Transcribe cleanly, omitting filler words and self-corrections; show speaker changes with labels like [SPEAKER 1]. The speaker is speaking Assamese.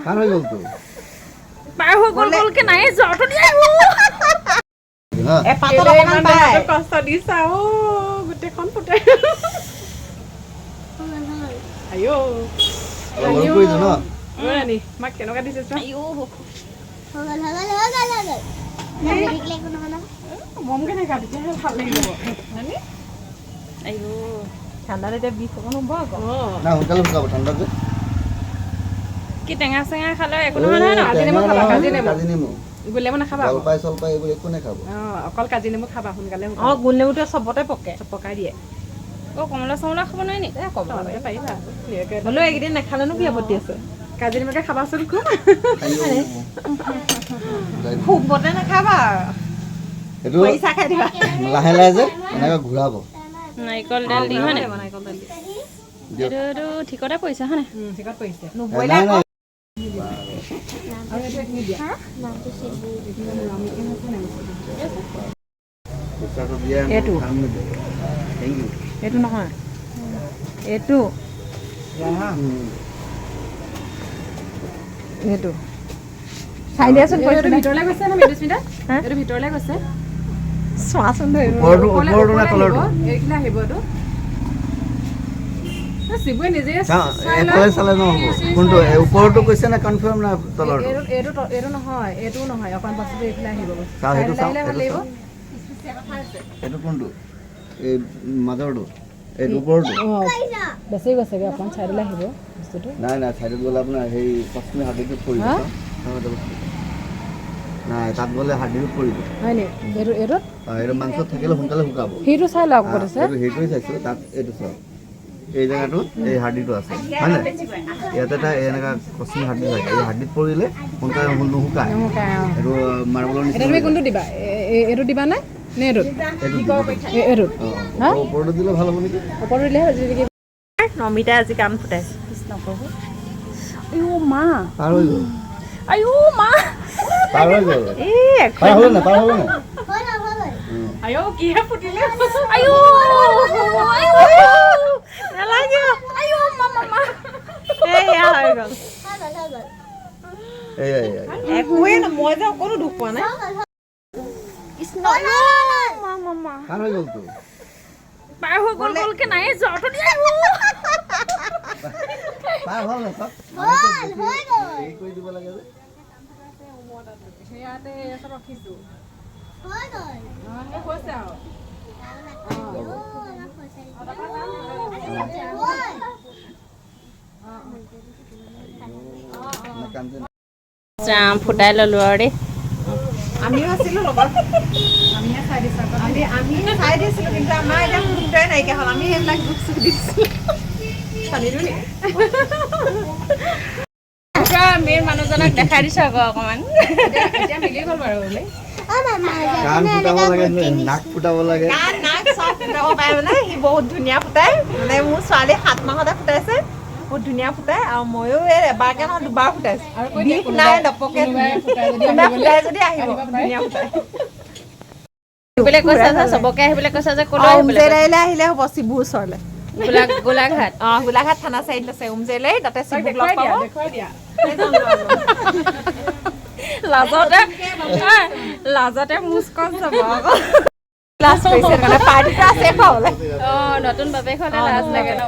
[SPEAKER 1] কার হয়ে গেল তো
[SPEAKER 2] পার হয়ে গল কে নাই জটো দি আইবো
[SPEAKER 3] এ পাতল অকমান পায়
[SPEAKER 4] কষ্ট দিছা ও গোটেইখন ফুটে আইও
[SPEAKER 1] গৰম কৰিছে ন
[SPEAKER 4] ৰাণী মাক কেনেকুৱা দিছে চোৱা
[SPEAKER 2] আইও
[SPEAKER 4] মম কেনেকুৱা তেতিয়াহে ভাল লাগিব ৰাণী
[SPEAKER 2] আইও
[SPEAKER 3] ঠাণ্ডাত এতিয়া বিষ অকণ হ'ব আকৌ
[SPEAKER 1] না সোনকালে শুকাব ঠাণ্ডা যে
[SPEAKER 2] কি টেঙা চেঙা খালে একো নহয় নহয় ন
[SPEAKER 4] কাজি নেমু খাবা কাজি নেমু
[SPEAKER 1] কাজি নেমু
[SPEAKER 4] গোল নেমু নাখাবা
[SPEAKER 1] জলপাই চলপাই এইবোৰ একো নাখাব
[SPEAKER 4] অকল কাজি নেমু খাবা সোনকালে
[SPEAKER 3] গোল নেমুটোৱে চবতে পকে
[SPEAKER 4] চব পকাই দিয়ে
[SPEAKER 2] ও কমলা চমলা খাব নোৱাৰি নি
[SPEAKER 4] তলতে পাৰিবা ধুনীয়াকৈ
[SPEAKER 3] হ'লেও এইকেইদিন নাখালেনো কি আপত্তি আছে
[SPEAKER 4] কাজি নেমুকে খাবাচোন খুব
[SPEAKER 3] খুবতে নাখাবা
[SPEAKER 1] এইটো
[SPEAKER 3] পইচা খাই দিবা
[SPEAKER 1] লাহে লাহে যে এনেকৈ ঘূৰাব
[SPEAKER 2] নাৰিকল তেল দি হয় নাই
[SPEAKER 3] নাৰিকল তেল দি
[SPEAKER 2] এইটো ঠিকতে পৰিছে হয় নাই
[SPEAKER 4] ঠিকত পৰিছে
[SPEAKER 3] নুবইলে
[SPEAKER 1] নাই নাই
[SPEAKER 4] আৰু এইটো এইখিনি দিয়া
[SPEAKER 1] পইচাটো দিয়া
[SPEAKER 3] এইটো।
[SPEAKER 1] কাম নিদিয়ে থেংক ইউ
[SPEAKER 3] এইটো নহয় এইটো এইটো চাই দিয়াচোন
[SPEAKER 4] এইটো ভিতৰলৈ গৈছে ন মৃদুস্মিতা
[SPEAKER 3] হা?
[SPEAKER 4] এইটো ভিতৰলৈ গৈছে
[SPEAKER 3] চোৱাচোন ধৰিব
[SPEAKER 1] ওপৰটো নে তলৰটো
[SPEAKER 4] এইখিনি আহিব এইটো শিবুৱে নিজে
[SPEAKER 1] এফালে চালে নহ'ব কোনটো ওপৰটো কৈছে নে কনফাৰ্ম না তলৰটো
[SPEAKER 4] এইটো নহয় এইটোও নহয় অকণ বস্তুটো এইফালে আহিব
[SPEAKER 1] চাওঁ সেইটো চাওঁ
[SPEAKER 4] আহিলে ভাল লাগিব
[SPEAKER 1] এইটো কোনটো এই মাজৰটো এইটো ওপৰটো
[SPEAKER 4] বেছি গৈছেগৈ অকণ চাইডলৈ আহিব বস্তুটো
[SPEAKER 1] নাই নাই চাইডত গ'লে আপোনাৰ সেই পশ্চিমী হাৰ্ডিটোত পৰিব
[SPEAKER 4] হা?
[SPEAKER 1] নাই তাত গ'লে হাৰ্ডিটোত পৰিব
[SPEAKER 4] হয় নি এইটোত
[SPEAKER 1] এইটো মাংস থাকিলে সোনকালে শুকাব
[SPEAKER 4] সেইটো চাই লওক ক'ত আছে
[SPEAKER 1] সেইটোৱে চাইছোঁ তাত এইটো চাওক এই জেগাটোত এই হাৰ্ডিটো আছে হয় নাই ইয়াত এটা এনেকুৱা পশ্চিমী হাৰ্ডি থাকে এই হাৰ্ডিত পৰিলে সোনকালে নুশুকায় এইটো মাৰ্বলৰ
[SPEAKER 4] এতিয়া
[SPEAKER 1] নিচিনা
[SPEAKER 4] তুমি কোনটো দিবা এইটো দিবা নে এইটোত এইটোত হা?
[SPEAKER 1] ওপৰটো দিলে ভাল হ'ব নেকি
[SPEAKER 4] ওপৰটো দিলেহে যদি
[SPEAKER 3] নমিতাই আজি কাণ ফুটাইছে কৃষ্ণ প্ৰভু
[SPEAKER 2] আইও মা
[SPEAKER 1] পাৰ হৈ গ'ল
[SPEAKER 2] আইও মা
[SPEAKER 1] পাৰ হৈ গ'ল
[SPEAKER 3] এই
[SPEAKER 1] পাৰ হ'লে নাই পাৰ হ'লে নাই
[SPEAKER 4] আইও কিহে ফুটিলে
[SPEAKER 2] আইও আইও
[SPEAKER 3] নালাগে
[SPEAKER 2] আইও মা
[SPEAKER 3] এয়া হৈ গ'ল
[SPEAKER 1] এয়া
[SPEAKER 3] একোৱে ন মই যে অকণো দুখ পোৱা নাই
[SPEAKER 1] পাৰ হৈ গ'ল তো
[SPEAKER 2] পাৰ হৈ গল কে নাই জটো দি আইবো
[SPEAKER 1] পাৰ হ'ল না চব এই কৰি দিব লাগে যে
[SPEAKER 4] ইয়াতে চব ৰাখিছোঁ হৈছে আৰু
[SPEAKER 2] জাম ফুটাই ললো আৰু দেই
[SPEAKER 3] আমিও আছিলোঁ লগত
[SPEAKER 4] আমিহে চাই দিছোঁ আকৌ
[SPEAKER 3] আমি চাই দিছিলোঁ কিন্তু আমাৰ এতিয়া মুহূৰ্তই নাইকিয়া হ'ল আমি সেইবিলাক দুখ চুখ দিছিলোঁ
[SPEAKER 4] পানীটো নি
[SPEAKER 2] মেইন মানুহজনক দেখাই দিছো আকৌ অকমান
[SPEAKER 4] এতিয়া মিলি গ'ল বাৰু বোলে
[SPEAKER 1] কাণ ফুটাব লাগে নাক ফুটাব লাগে
[SPEAKER 3] কাণ নাক চব ফুটাব পাৰে মানে সি বহুত ধুনীয়া ফুটাই মানে মোৰ ছোৱালী 7 মাহতে ফুটাইছে বহুত ধুনীয়া ফুটাই আৰু ময়ো এই এবাৰকে নহয় দুবাৰ ফুটাইছোঁ
[SPEAKER 4] আৰু কৈ
[SPEAKER 3] বিষ নাই নপকে কোনোবাই ফুটাই যদি আহিব ধুনীয়া ফুটাই
[SPEAKER 2] আহিবলৈ কৈছা যে চবকে আহিবলৈ কৈছা যে ক'লৈ
[SPEAKER 3] উমজেলাইলৈ আহিলে হ'ব শিবুৰ ওচৰলৈ
[SPEAKER 2] গোলাঘাট
[SPEAKER 3] গোলাঘাট থানা চাইড আছে উমজেলাই তাতে শিবুক লগ পাব
[SPEAKER 4] দেখুৱাই দিয়া
[SPEAKER 2] লাজতে মুস্কত যাব
[SPEAKER 3] ক্লাছ কৰিছে মানে পাৰ্টিটো আছে পাবলৈ
[SPEAKER 2] নতুন বাপেক হ'লে লাজ লাগে ন